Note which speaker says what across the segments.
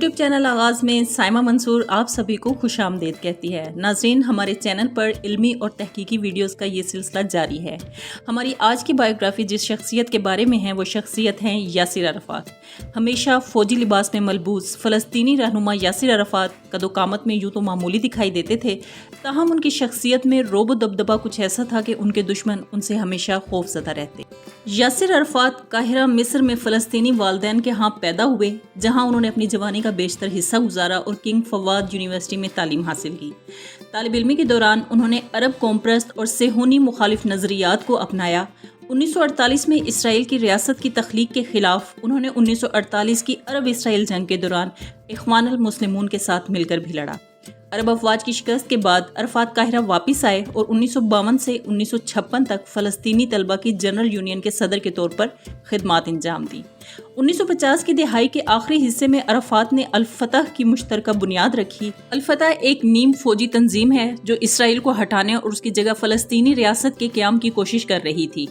Speaker 1: YouTube channel आगाज़ में साइमा मंसूर आप सभी को खुश आमदीद कहती है। नाज़रीन, हमारे चैनल पर इल्मी और तहकीकी वीडियोस का ये सिलसिला जारी है। हमारी आज की बायोग्राफी जिस शख्सियत के बारे में है वो शख्सियत हैं यासिर अरफात। हमेशा फ़ौजी लिबास में मलबूस फ़लस्तीनी रहनुमा यासिर अरफात कदोकामत में यूँ तो मामूली दिखाई देते थे, ताहम उनकी शख्सियत में रोब दबदबा कुछ ऐसा था कि उनके दुश्मन उनसे हमेशा खौफज़दा रहते। यासिर अरफात काहिरा मिस्र में फ़लस्तीनी वालिदैन के यहाँ पैदा हुए, जहाँ उन्होंने अपनी जवानी का बेशतर हिस्सा गुजारा और किंग फवाद यूनिवर्सिटी में तालीम हासिल की। तालिब इल्मी के दौरान उन्होंने अरब कौमप्रस्त और सेहूनी मुखालिफ नज़रियात को अपनाया। 1948 में इसराइल की रियासत की तख्लीक के खिलाफ उन्होंने 1948 की अरब इसराइल जंग के दौरान इख्वान अल मुस्लिमून के साथ मिलकर भी लड़ा। अरब अफवाज की शिकस्त के बाद अरफात काहिरा वापस आए और 1952 से 1956 तक फ़लस्तीनी तलबा की जनरल यूनियन के सदर के तौर पर खिदमात अंजाम दी। 1950 की दहाई के आखिरी हिस्से में अरफात ने अल-फतह की मुश्तरका बुनियाद रखी। अल-फतह एक नीम फौजी तंजीम है जो इसराइल को हटाने और उसकी जगह फ़लस्तीनी रियासत के क़याम की कोशिश कर रही थी।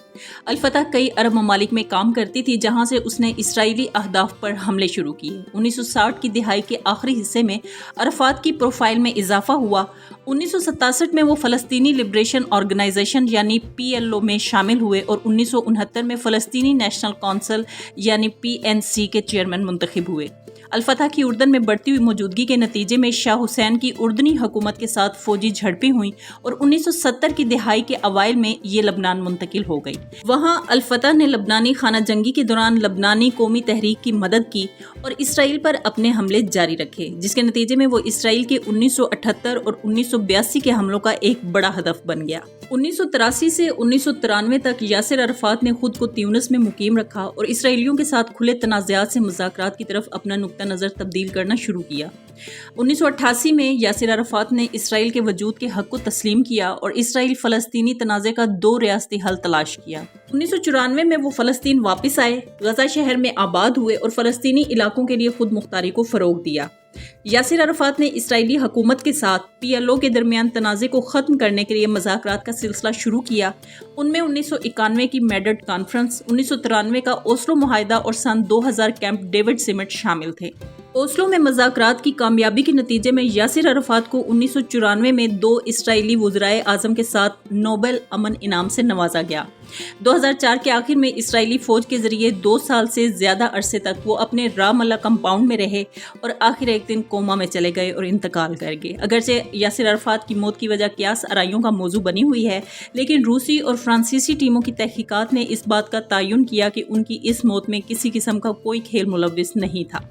Speaker 1: अल-फतह कई अरब ममालिक में काम करती थी, जहाँ से उसने इसराइली अहदाफ पर हमले शुरू किए। 1960 की दहाई के आखिरी हिस्से में अरफात की प्रोफाइल में इजाफा हुआ। 1967 में वो फ़लस्तीनी लिबरेशन ऑर्गेनाइजेशन यानी PLO में शामिल हुए और 1969 में फ़लस्तीनी नेशनल कौंसिल यानी PNC के चेयरमैन मुंतखब हुए। अल-फतह की उर्दन में बढ़ती हुई मौजूदगी के नतीजे में शाह हुसैन की उर्दनी हुकूमत के साथ फौजी झड़पें हुई और 1970 की दहाई के अवाइल में ये लबनान मुंतकिल हो गई। वहाँ अल-फतह ने लबनानी खाना जंगी के दौरान लबनानी कौमी तहरीक की मदद की और इसराइल पर अपने हमले जारी रखे, जिसके नतीजे में वो इसराइल के 1978 और 1982 के हमलों का एक बड़ा हदफ बन गया। 1983 से 1993 तक यासिर अरफात ने खुद को त्यूनिस में मुकीम रखा और इसराइलियों के साथ खुले तनाज़ात से मुज़ाकरात की तरफ अपना नुक्ता नज़र तब्दील करना शुरू किया। 1988 में यासिर अरफात ने इसराइल के वजूद के हक़ को तस्लीम किया और इसराइल फ़लस्तीनी तनाज़े का 2 रियासती हल तलाश किया। 1994 में वो फ़लस्तीन वापस आए, गज़ा शहर में आबाद हुए और फ़लस्तीनी इलाकों के लिए खुद मुख्तारी को फ़रोग़ दिया। यासिर अरफात ने इसराइली हुकूमत के साथ PLO के दरमियान तनाज़े को ख़त्म करने के लिए मुज़ाकरात का सिलसिला शुरू किया। उनमें 1991 की मैड्रिड कॉन्फ्रेंस, 1993 का ओस्लो मुआहिदा और सन 2000 कैंप डेविड समिट शामिल थे। ओस्लो में मुज़ाकरात की कामयाबी के नतीजे में यासिर अरफात को 1994 में 2 इसराइली वज़राए आज़म के साथ नोबेल अमन इनाम से नवाजा गया। 2004 के आखिर में इसराइली फ़ौज के ज़रिए 2 साल से ज़्यादा अरसे तक वो अपने रामल्ला कंपाउंड में रहे और आखिर एक दिन कोमा में चले गए और इंतकाल कर गए। अगरचे यासिर अरफात की मौत की वजह कियास आराइयों का मौजू बनी हुई है, लेकिन रूसी और फ्रांसीसी टीमों की तहकीकात ने इस बात का तयन किया कि उनकी इस मौत में किसी किस्म का कोई खेल मुलव्विस नहीं था।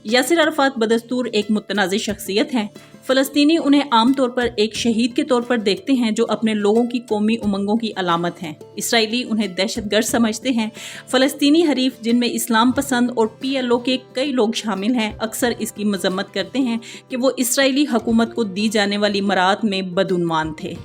Speaker 1: यासिर अरफात बदस्तूर एक मुतनाज़िर शख्सियत हैं। फ़लस्तीनी उन्हें आम तौर पर एक शहीद के तौर पर देखते हैं जो अपने लोगों की कौमी उमंगों की अलामत हैं। इसराइली उन्हें दहशतगर्द समझते हैं। फ़लस्तीनी हरीफ, जिनमें इस्लाम पसंद और PLO के कई लोग शामिल हैं, अक्सर इसकी मजम्मत करते हैं कि वो इसराइली हुकूमत को दी जाने वाली मराद में बदउनवान थे।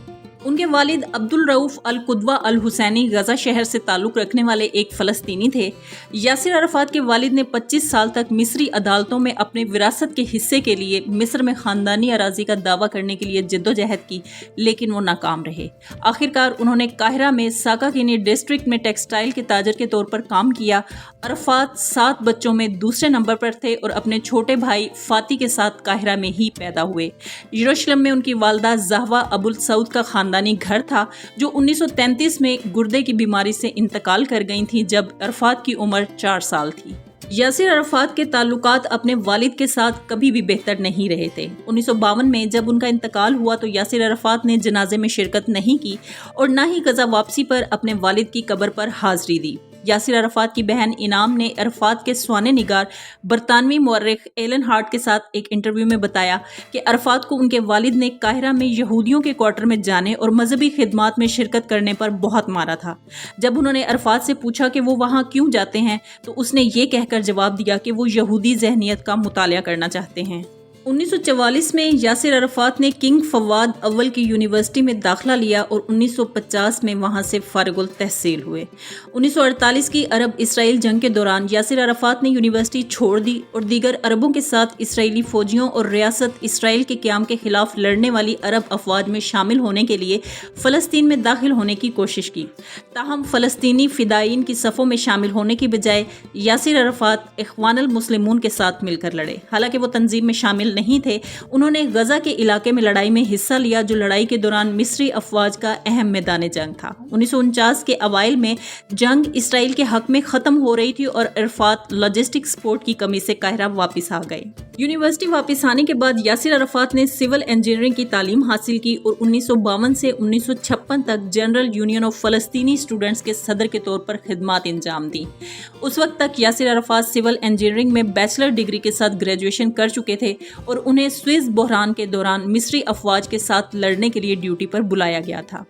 Speaker 1: उनके वालिद अब्दुल रऊफ़ अल कुद्वा अल हुसैनी गज़ा शहर से ताल्लुक़ रखने वाले एक फ़लस्तीनी थे। यासिर अरफात के वालिद ने 25 साल तक मिस्री अदालतों में अपने विरासत के हिस्से के लिए मिस्र में ख़ानदानी अराज़ी का दावा करने के लिए जद्दोजहद की, लेकिन वो नाकाम रहे। आखिरकार उन्होंने काहिरा में साकाकिनी डिस्ट्रिक्ट में टेक्सटाइल के ताजर के तौर पर काम किया। अरफात 7 बच्चों में दूसरे नंबर पर थे और अपने छोटे भाई फ़ाती के साथ काहिरा में ही पैदा हुए। यरूशलेम में उनकी वालदा ज़हवा अबुल सऊद का खानदानी घर था, जो 1933 में गुर्दे की बीमारी से इंतकाल कर गई थी जब अरफात की उम्र 4 साल थी। यासिर अरफात के ताल्लुकात अपने वालिद के साथ कभी भी बेहतर नहीं रहे थे। 1952 में जब उनका इंतकाल हुआ तो यासिर अरफात ने जनाजे में शिरकत नहीं की और न ही गज़ा वापसी पर अपने वालिद की कब्र पर हाज़री दी। यासिर अरफात की बहन इनाम ने अरफात के स्वाने निगार बरतानवी मौर्रिख एलन हार्ट के साथ एक इंटरव्यू में बताया कि अरफात को उनके वालिद ने काहिरा में यहूदियों के क्वार्टर में जाने और मजहबी खिदमात में शिरकत करने पर बहुत मारा था। जब उन्होंने अरफात से पूछा कि वो वहाँ क्यों जाते हैं तो उसने ये कहकर जवाब दिया कि वो यहूदी ज़हनियत का मुतालिया करना चाहते हैं। 1944 में यासिर अरफात ने किंग फवाद अव्वल की यूनिवर्सिटी में दाखिला लिया और 1950 में वहां से फारिगुल तहसील हुए। 1948 की अरब इसराइल जंग के दौरान यासिर अरफात ने यूनिवर्सिटी छोड़ दी और दीगर अरबों के साथ इसराइली फौजियों और रियासत इसराइल के क़याम के खिलाफ लड़ने वाली अरब अफवाज में शामिल होने के लिए फ़लस्तीन में दाखिल होने की कोशिश की। ताहम फ़लस्तीनी फ़िदायीन की सफ़ों में शामिल होने की बजाय यासिर अरफात इख्वानुल मुस्लिमून के साथ मिलकर लड़े। हालांकि वो तंजीम में शामिल नहीं थे। उन्होंने गजा के इलाके में लड़ाई में हिस्सा लिया, जो लड़ाई के दौरान मिस्री अफवाज का अहम मैदान जंग था। 1949 के अवाइल में जंग इसराइल के हक में ख़त्म हो रही थी और अरफात लॉजिस्टिक सपोर्ट की कमी से काहिरा वापस आ गए। यूनिवर्सिटी वापस आने के बाद यासिर अरफात ने सिविल इंजीनियरिंग की तालीम हासिल की और 1952 से 1956 तक जनरल यूनियन ऑफ फ़लस्तीनी स्टूडेंट्स के सदर के तौर पर खिदमात अंजाम दी। उस वक्त तक यासिर अरफात सिविल इंजीनियरिंग में बैचलर डिग्री के साथ ग्रेजुएशन कर चुके थे और उन्हें स्विस बहरान के दौरान मिस्री अफवाज के साथ लड़ने के लिए ड्यूटी पर बुलाया गया था।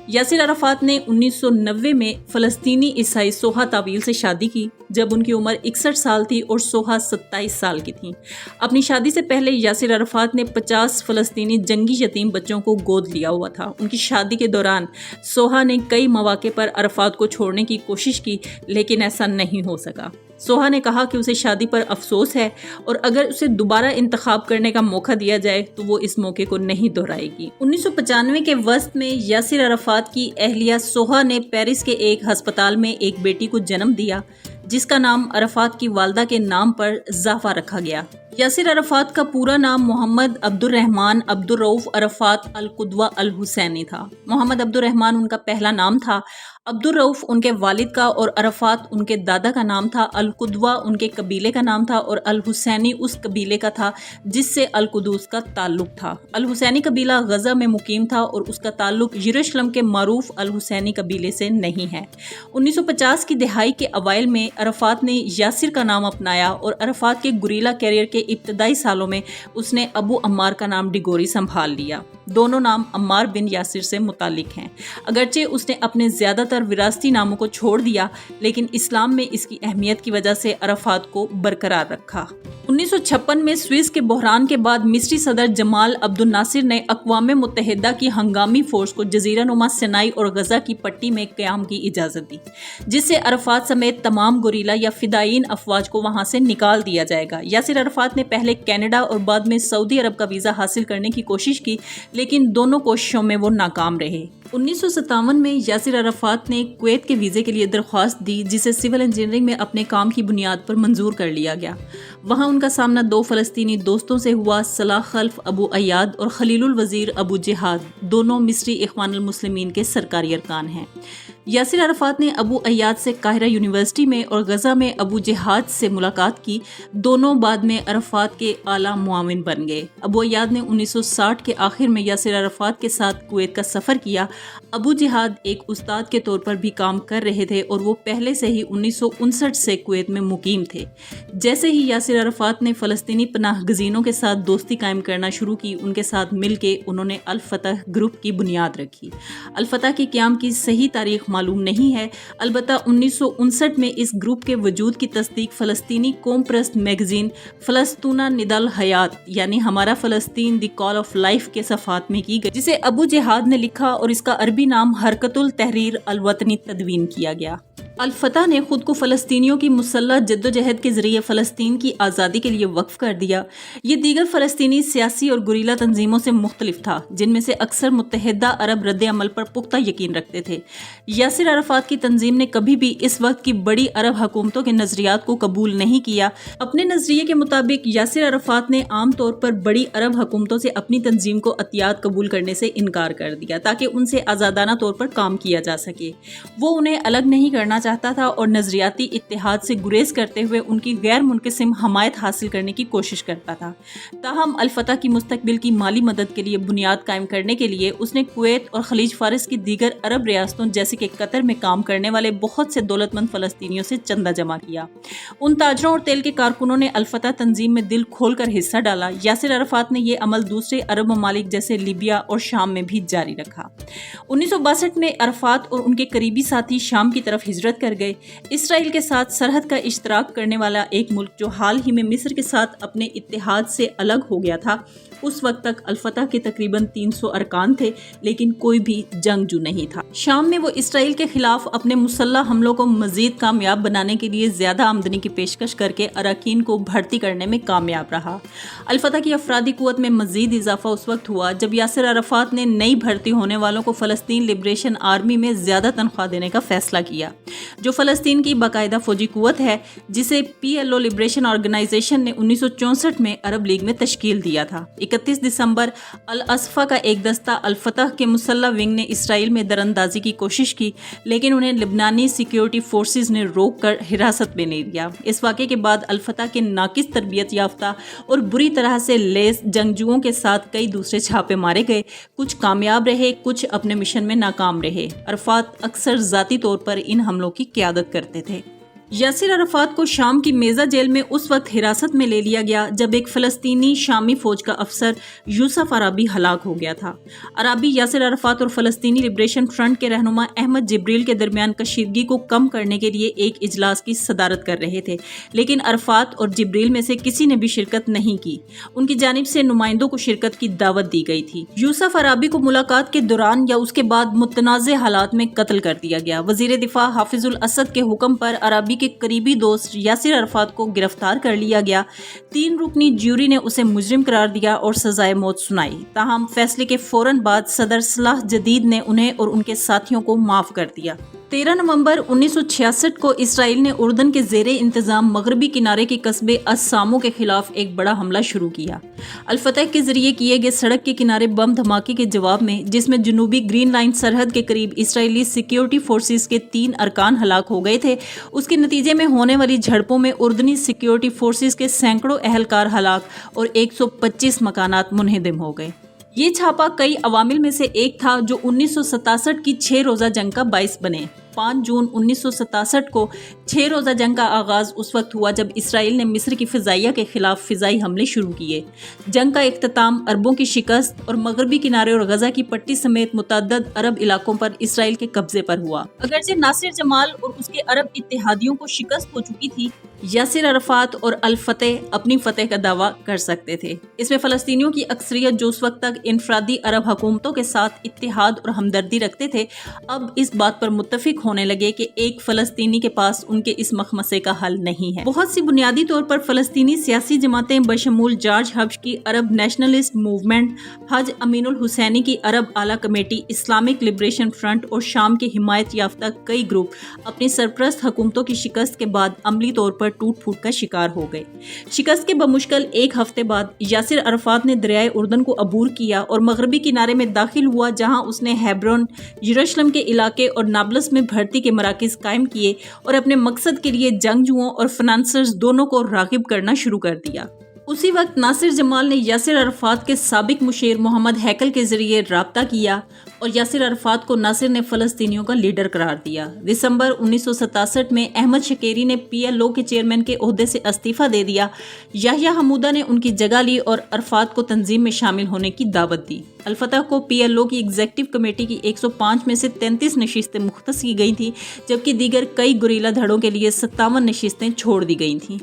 Speaker 1: यासिर अरफात ने 1990 में फ़लस्तीनी ईसाई सोहा तावील से शादी की, जब उनकी उम्र 61 साल थी और सोहा 27 साल की थी। अपनी शादी से पहले यासिर अरफात ने 50 फ़लस्तीनी जंगी यतीम बच्चों को गोद लिया हुआ था। उनकी शादी के दौरान सोहा ने कई मौके पर अरफात को छोड़ने की कोशिश की, लेकिन ऐसा नहीं हो सका। सोहा ने कहा कि उसे शादी पर अफसोस है और अगर उसे दोबारा इंतखाब करने का मौका दिया जाए तो वो इस मौके को नहीं दोहराएगी। 1995 के वस्त में यासिर अरफात की अहलिया सोहा ने पेरिस के एक अस्पताल में एक बेटी को जन्म दिया, जिसका नाम अरफात की वालदा के नाम पर ज़ाफ़ा रखा गया। यासिर अरफात का पूरा नाम मोहम्मद अब्दुर्रहमान अब्दुर्रऊफ अरफात अल कुद्वा अल हुसैनी था। मोहम्मद अब्दुर्रहमान उनका पहला नाम था, अब्दुर्रऊफ उनके वालिद का और अरफात उनके दादा का नाम था। अल कुद्वा उनके कबीले का नाम था और अल हुसैनी उस कबीले का था जिससे अल कुदूस का ताल्लुक था। अल हुसैनी कबीला गजा में मुकीम था और उसका ताल्लुक यरूशलेम के मारूफ अल हुसैनी कबीले से नहीं है। 1950 की दहाई के अवाइल में अरफात ने यासिर का नाम अपनाया और अरफात के गुरीला कैरियर के इब्तदाई सालों में उसने अबू अम्मार का नाम डिगोरी संभाल लिया। दोनों नाम अम्मार बिन यासिर से मुतालिक हैं। अगरचे उसने अपने ज़्यादातर विरासती नामों को छोड़ दिया, लेकिन इस्लाम में इसकी अहमियत की वजह से अरफात को बरकरार रखा। 1956 में स्विस के बहरान के बाद मिस्री सदर जमाल अब्दुल नासिर ने अक़वाम मुत्तहिदा की हंगामी फोर्स को जज़ीरा नुमा सिनाई और गजा की पट्टी में क़याम की इजाज़त दी, जिससे अरफात समेत तमाम गुरीला या फ़िदायीन अफवाज को वहाँ से निकाल दिया जाएगा। यासिर अरफात ने पहले कनाडा और बाद में सऊदी अरब का वीज़ा हासिल करने की कोशिश की, लेकिन दोनों कोशिशों में वो नाकाम रहे। 1957 में यासिर अरफात ने कुवैत के वीज़े के लिए दरख्वास्त दी, जिसे सिविल इंजीनियरिंग में अपने काम की बुनियाद पर मंजूर कर लिया गया। वहाँ उनका सामना दो फ़लस्तीनी दोस्तों से हुआ, सलाह खल्फ अबू अयाद और खलीलुल वज़ीर अबू जिहाद, दोनों मिस्री इख्वानुल मुस्लिमीन के सरकारी अरकान हैं। यासिर अरफात ने अबू अयाद से काहिरा यूनिवर्सिटी में और गजा में अबू जिहाद से मुलाकात की। दोनों बाद में अरफात के आला मुआविन बन गए। अबू अयाद ने 1960 के आखिर में यासिर अरफात के साथ कुवैत का सफ़र किया। अबू जिहाद एक उस्ताद के तौर पर भी काम कर रहे थे और वो पहले से ही 1959 से कुवैत में मुकीम थे। जैसे ही यासिर अरफात ने फ़लस्तीनी पनाह गज़ीनों के साथ दोस्ती कायम करना शुरू की, उनके साथ मिल के उन्होंने अल फतह ग्रुप की बुनियाद रखी। अल फतह के क़याम की सही तारीख मालूम नहीं है, अलबत्ता 1959 में इस ग्रुप के वजूद की तस्दीक फ़लस्तीनी कौम परस्त मैगज़ीन फ़लस्तूना निदल हयात यानी हमारा फ़लस्तीन द कॉल ऑफ लाइफ के सफ़ात में की गई, जिसे अबू जिहाद ने लिखा और इसका अरबी नाम हरकतुल तहरीर अल वतनी तदवीन किया गया। अल फतह ने खुद को फ़लस्तीनियों की मुसल्लह जद्दोजहद के ज़रिए फ़लस्तीन की आज़ादी के लिए वक्फ कर दिया। ये दीगर फ़लस्तीनी सियासी और गुरीला तंजीमों से मुख्तलिफ था, जिनमें से अक्सर मुत्तहिदा अरब रद्द अमल पर पुख्ता यकीन रखते थे। यासिर अरफात की तंजीम ने कभी भी इस वक्त की बड़ी अरब हुकूमतों के नज़रियात को कबूल नहीं किया। अपने नज़रिए के मुताबिक यासिर अरफात ने आम तौर पर बड़ी अरब हुकूमतों से अपनी तंजीम को अतियात कबूल करने से इनकार कर दिया, ताकि उनसे आज़ादाना तौर पर काम किया जा सके। वो उन्हें अलग नहीं करना चाहता था और नजरियाती इत्तेहाद से गुरेज करते हुए उनकी गैर मुनक़सिम हमायत हासिल करने की कोशिश करता था। ताहम अल फतह की मुस्तकबिल की माली मदद के लिए बुनियाद कायम करने के लिए उसने कुवैत और खलीज फारिस की दीगर अरब रियासतों जैसे कि कतर में काम करने वाले बहुत से दौलतमंद फ़लस्तीनियों से चंदा जमा किया। उन ताजरों और तेल के कारकुनों ने अल फतह तंजीम में दिल खोल कर हिस्सा डाला। यासिर अरफात ने यह अमल दूसरे अरब ममालिक जैसे लीबिया और शाम में भी जारी रखा। 1962 میں عرفات اور ان کے قریبی ساتھی شام کی طرف ہجرت کر گئے۔ اسرائیل کے ساتھ سرحد کا اشتراک کرنے والا ایک ملک جو حال ہی میں مصر کے ساتھ اپنے اتحاد سے الگ ہو گیا تھا، اس وقت تک الفتح کے تقریباً 300 ارکان تھے، لیکن کوئی بھی جنگجو نہیں تھا۔ شام میں وہ اسرائیل کے خلاف اپنے مسلح حملوں کو مزید کامیاب بنانے کے لیے زیادہ آمدنی کی پیشکش کر کے اراکین کو بھرتی کرنے میں کامیاب رہا۔ الفتح کی افرادی قوت میں مزید اضافہ اس وقت ہوا جب یاسر عرفات نے نئی بھرتی ہونے والوں کو فلسطین لبریشن آرمی میں زیادہ تنخواہ دینے کا فیصلہ کیا، جو فلسطین کی باقاعدہ فوجی قوت ہے، جسے PLO لبریشن آرگنائزیشن نے 1964 میں عرب لیگ میں تشکیل دیا تھا۔ 31 دسمبر الاصفہ کا ایک دستہ الفتح کے مسلح ونگ نے اسرائیل میں دراندازی کی کوشش کی، لیکن انہیں لبنانی سیکیورٹی فورسز نے روک کر حراست میں لے لیا۔ اس واقعے کے بعد الفتح کے ناقص تربیت یافتہ اور بری طرح سے لیس جنگجوؤں کے ساتھ کئی دوسرے چھاپے مارے گئے، کچھ کامیاب رہے، کچھ اپنے مشن میں ناکام رہے۔ عرفات اکثر ذاتی طور پر ان حملوں کی قیادت کرتے تھے۔ یاسر عرفات کو شام کی میزا جیل میں اس وقت حراست میں لے لیا گیا جب ایک فلسطینی شامی فوج کا افسر یوسف عرابی ہلاک ہو گیا تھا۔ عرابی یاسر عرفات اور فلسطینی لبریشن فرنٹ کے رہنما احمد جبریل کے درمیان کشیدگی کو کم کرنے کے لیے ایک اجلاس کی صدارت کر رہے تھے، لیکن عرفات اور جبریل میں سے کسی نے بھی شرکت نہیں کی۔ ان کی جانب سے نمائندوں کو شرکت کی دعوت دی گئی تھی۔ یوسف عرابی کو ملاقات کے دوران یا اس کے بعد متنازع حالات میں قتل کر دیا گیا۔ وزیر دفاع حافظ الاسد کے حکم پر عرابی کے قریبی دوست یاسر عرفات کو گرفتار کر لیا گیا۔ 3 رکنی جیوری نے اسے مجرم قرار دیا اور سزائے موت سنائی، تاہم فیصلے کے فوراً بعد صدر صلاح جدید نے انہیں اور ان کے ساتھیوں کو معاف کر دیا۔ 13 نومبر 1966 کو اسرائیل نے اردن کے زیر انتظام مغربی کنارے کے قصبے السامو کے خلاف ایک بڑا حملہ شروع کیا۔ الفتح کے ذریعے کیے گئے سڑک کے کنارے بم دھماکے کے جواب میں، جس میں جنوبی گرین لائن سرحد کے قریب اسرائیلی سیکیورٹی فورسز کے 3 ارکان ہلاک ہو گئے تھے، اس کے نتیجے میں ہونے والی جھڑپوں میں اردنی سیکیورٹی فورسز کے سینکڑوں اہلکار ہلاک اور 125 مکانات منہدم ہو گئے۔ یہ چھاپا کئی عوامل میں سے ایک تھا جو 1967 کی 6 روزہ جنگ کا باعث بنے۔ 5 جون 1967 کو 6 روزہ جنگ کا آغاز اس وقت ہوا جب اسرائیل نے مصر کی فضائیہ کے خلاف فضائی حملے شروع کیے۔ جنگ کا اختتام عربوں کی شکست اور مغربی کنارے اور غزہ کی پٹی سمیت متعدد عرب علاقوں پر اسرائیل کے قبضے پر ہوا۔ اگرچہ ناصر جمال اور اس کے عرب اتحادیوں کو شکست ہو چکی تھی، یاسر عرفات اور الفتح اپنی فتح کا دعویٰ کر سکتے تھے۔ اس میں فلسطینیوں کی اکثریت جو اس وقت تک انفرادی عرب حکومتوں کے ساتھ اتحاد اور ہمدردی رکھتے تھے، اب اس بات پر متفق ہونے لگے کہ ایک فلسطینی کے پاس ان کے اس مخمصے کا حل نہیں ہے۔ بہت سی بنیادی طور پر فلسطینی سیاسی جماعتیں بشمول جارج حبش کی عرب نیشنلسٹ موومنٹ، حج امین الحسینی کی عرب اعلیٰ کمیٹی، اسلامک لبریشن فرنٹ اور شام کے حمایت یافتہ کئی گروپ اپنی سرپرست حکومتوں کی شکست کے بعد عملی طور پر ٹوٹ پھوٹ کا شکار ہو گئے۔ شکست کے بمشکل 1 ہفتے بعد یاسر عرفات نے دریائے اردن کو عبور کیا اور مغربی کنارے میں داخل ہوا، جہاں اس نے ہیبرون، یروشلم کے علاقے اور نابلس میں بھرتی کے مراکز قائم کیے اور اپنے مقصد کے لیے جنگجوؤں اور فنانسرز دونوں کو راغب کرنا شروع کر دیا۔ اسی وقت ناصر جمال نے یاسر عرفات کے سابق مشیر محمد ہیکل کے ذریعے رابطہ کیا اور یاسر عرفات کو ناصر نے فلسطینیوں کا لیڈر قرار دیا۔ دسمبر 1967 میں احمد شکیری نے PLO کے چیئرمین کے عہدے سے استعفیٰ دے دیا۔ یحییٰ حمودہ نے ان کی جگہ لی اور عرفات کو تنظیم میں شامل ہونے کی دعوت دی۔ الفتح کو PLO کی ایگزیکٹو کمیٹی کی 105 میں سے 33 نشستیں مختص کی گئی تھیں، جبکہ دیگر کئی گوریلا دھڑوں کے لیے 57 نشستیں چھوڑ دی گئی تھیں۔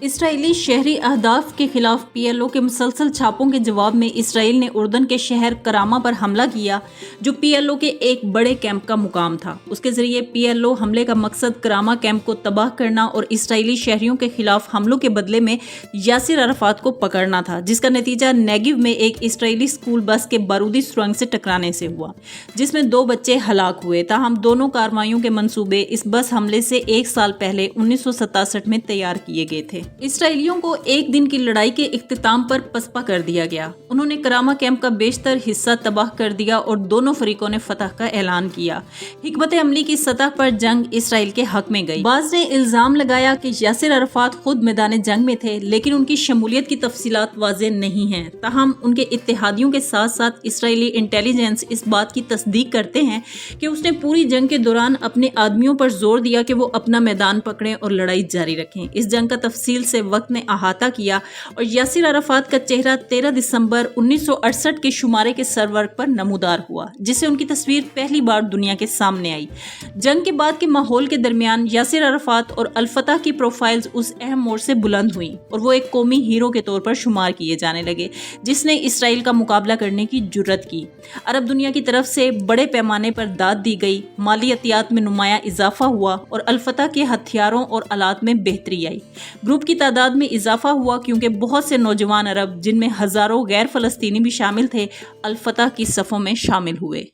Speaker 1: اسرائیلی شہری اہداف کے خلاف PLO کے مسلسل چھاپوں کے جواب میں اسرائیل نے اردن کے شہر کرامہ پر حملہ کیا، جو PLO کے ایک بڑے کیمپ کا مقام تھا۔ اس کے ذریعے PLO حملے کا مقصد کرامہ کیمپ کو تباہ کرنا اور اسرائیلی شہریوں کے خلاف حملوں کے بدلے میں یاسر عرفات کو پکڑنا تھا، جس کا نتیجہ نیگیو میں ایک اسرائیلی اسکول بس کے بارودی سرنگ سے ٹکرانے سے ہوا، جس میں 2 بچے ہلاک ہوئے۔ تاہم دونوں کارروائیوں کے منصوبے اس بس حملے سے 1 سال پہلے 1967 میں تیار کیے گئے تھے۔ اسرائیلیوں کو 1 دن کی لڑائی کے اختتام پر پسپا کر دیا گیا۔ انہوں نے کرامہ کیمپ کا بیشتر حصہ تباہ کر دیا اور دونوں فریقوں نے فتح کا اعلان کیا۔ حکمت عملی کی سطح پر جنگ اسرائیل کے حق میں گئی۔ بعض نے الزام لگایا کہ یاسر عرفات خود میدان جنگ میں تھے، لیکن ان کی شمولیت کی تفصیلات واضح نہیں ہیں۔ تاہم ان کے اتحادیوں کے ساتھ ساتھ اسرائیلی انٹیلیجنس اس بات کی تصدیق کرتے ہیں کہ اس نے پوری جنگ کے دوران اپنے آدمیوں پر زور دیا کہ وہ اپنا میدان پکڑیں اور لڑائی جاری رکھیں۔ اس جنگ کا تفصیل तफसील से वक्त ने अहाता किया और यासिर अराफात का चेहरा 13 दिसंबर 1968 के शुमारे के सरवर्ग पर नमूदार हुआ, जिससे उनकी तस्वीर पहली बार दुनिया के सामने आई। जंग के बाद के माहौल के दरमियान यासिर अराफात और अल-फतह की प्रोफाइल्स उस अहम मोड़ से बुलंद हुई और वो एक कौमी हीरो के तौर पर शुमार किए जाने लगे, जिसने इसराइल का मुकाबला करने की जुर्रत की। अरब दुनिया की तरफ से बड़े पैमाने पर दाद दी गई, माली अतियात में नुमाया इजाफा हुआ और अल-फतह के हथियारों और आलात में बेहतरी आई। ग्रुप की तादाद में इजाफा हुआ क्योंकि बहुत से नौजवान अरब, जिनमें हजारों गैर फलस्तीनी भी शामिल थे, अल-फतह की सफ़ों में शामिल हुए।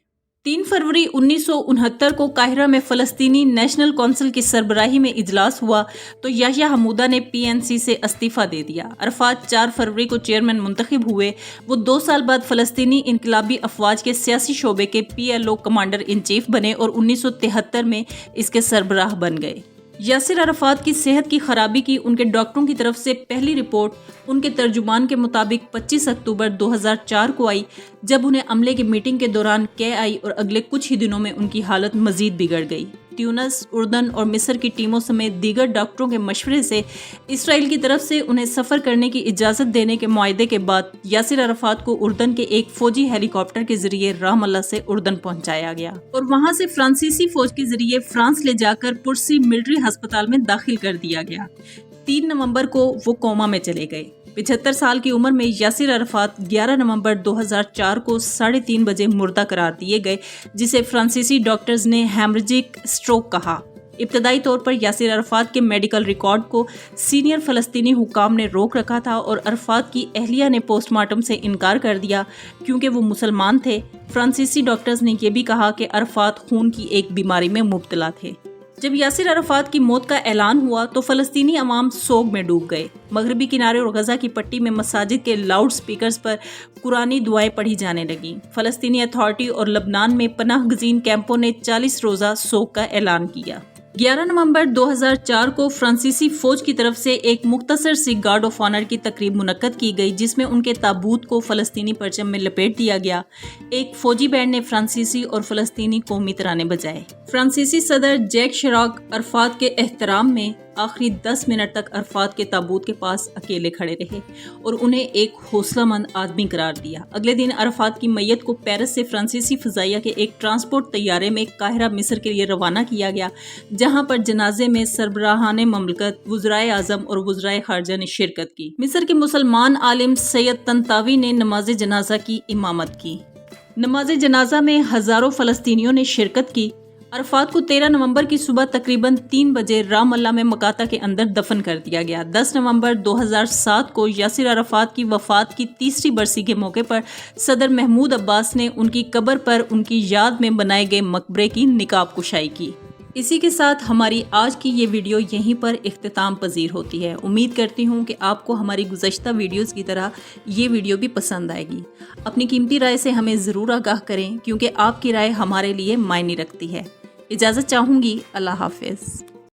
Speaker 1: 3 फरवरी 1969 को काहिरा में फ़लस्तीनी नेशनल कौंसिल की सरबराही में इजलास हुआ तो याह्या हमूदा ने PNC से इस्तीफ़ा दे दिया। अरफात 4 फरवरी को चेयरमैन मुंतखब हुए। वो 2 साल बाद फ़लस्तीनी इनकलाबी अफवाज के सियासी शोबे के PLO कमांडर इन चीफ बने और 1973 में इसके सरबराह बन गए। यासिर अराफात की सेहत की खराबी की उनके डॉक्टरों की तरफ से पहली रिपोर्ट उनके तर्जुमान के मुताबिक 25 अक्टूबर 2004 को आई, जब उन्हें अमले की मीटिंग के दौरान कह आई और अगले कुछ ही दिनों में उनकी हालत मजीद बिगड़ गई। ट्यूनस, उर्दन और मिस्र की टीमों समेत दीगर डॉक्टरों के मशवरे से इसराइल की तरफ से उन्हें सफ़र करने की इजाज़त देने के मुआहदे के बाद यासिर अराफात को उर्दन के एक फ़ौजी हेलीकॉप्टर के जरिए रामल्ला से उर्दन पहुंचाया गया और वहां से फ्रांसीसी फ़ौज के जरिए फ्रांस ले जाकर पुरसी मिलिट्री अस्पताल में दाखिल कर दिया गया। 3 नवंबर को वो कोमा में चले गए। 75 साल की उम्र में यासिर अराफात 11 नवंबर 2004 को 3:30 बजे मुर्दा करार दिए गए, जिसे फ्रांसीसी डॉक्टर्स ने हेमरेजिक स्ट्रोक कहा। इब्तदाई तौर पर यासिर अराफात के मेडिकल रिकॉर्ड को सीनियर फ़लस्तीनी हुकाम ने रोक रखा था और अराफात की अहलिया ने पोस्टमार्टम से इनकार कर दिया क्योंकि वो मुसलमान थे। फ्रांसीसी डॉक्टर्स ने यह भी कहा कि अराफात खून की एक बीमारी में मुब्तला थे। जब यासिर अराफात की मौत का ऐलान हुआ तो फ़लस्तीनी अवाम सोग में डूब गए। मगरबी किनारे और गज़ा की पट्टी में मसाजिद के लाउड स्पीकर्स पर कुरानी दुआएं पढ़ी जाने लगीं। फ़लस्तीनी अथॉरिटी और लबनान में पनाह गज़ीन कैंपों ने 40 रोज़ा सोग का ऐलान किया। 11 नवंबर 2004 को फ्रांसीसी फ़ौज की तरफ से एक मुख्तसर सी गार्ड ऑफ ऑनर की तकरीब मुनक्कद की गई, जिसमें उनके ताबूत को फ़लस्तीनी परचम में लपेट दिया गया। एक फ़ौजी बैंड ने फ्रांसीसी और फ़लस्तीनी कौमी तराने बजाए। फ्रांसीसी सदर जैक शिराक अराफात के एहतराम में आखिरी 10 मिनट तक अराफात के ताबूत के पास अकेले खड़े रहे और उन्हें एक हौसलामंद आदमी करार दिया। अगले दिन अराफात की मैयत को पेरिस से फ्रांसीसी फ़ज़ाइया के एक ट्रांसपोर्ट तैयारे में काहिरा मिस्र के लिए रवाना किया गया, जहां पर जनाजे में सरबराहाने ममलकत, वज़राए आज़म और वज़राए खारजा ने शिरकत की। मिस्र के मुसलमान आलिम सैयद तंतावी ने नमाज जनाजा की इमामत की। नमाज जनाजा में हज़ारों फ़लस्तीनियों ने शिरकत की। अराफात को 13 नवंबर की सुबह तकरीबन 3 बजे रामल्ला में मकाता के अंदर दफन कर दिया गया। 10 नवंबर 2007 को यासिर अराफात की वफ़ात की 3री बरसी के मौके पर सदर महमूद अब्बास ने उनकी कब्र पर उनकी याद में बनाए गए मकबरे की निकाब कुशाई की। इसी के साथ हमारी आज की ये वीडियो यहीं पर इख्तिताम पजीर होती है। उम्मीद करती हूँ कि आपको हमारी गुज़श्ता वीडियोस की तरह ये वीडियो भी पसंद आएगी। अपनी कीमती राय से हमें ज़रूर आगाह करें, क्योंकि आपकी राय हमारे लिए मायने रखती है। इजाज़त चाहूँगी। अल्लाह हाफ़िज़।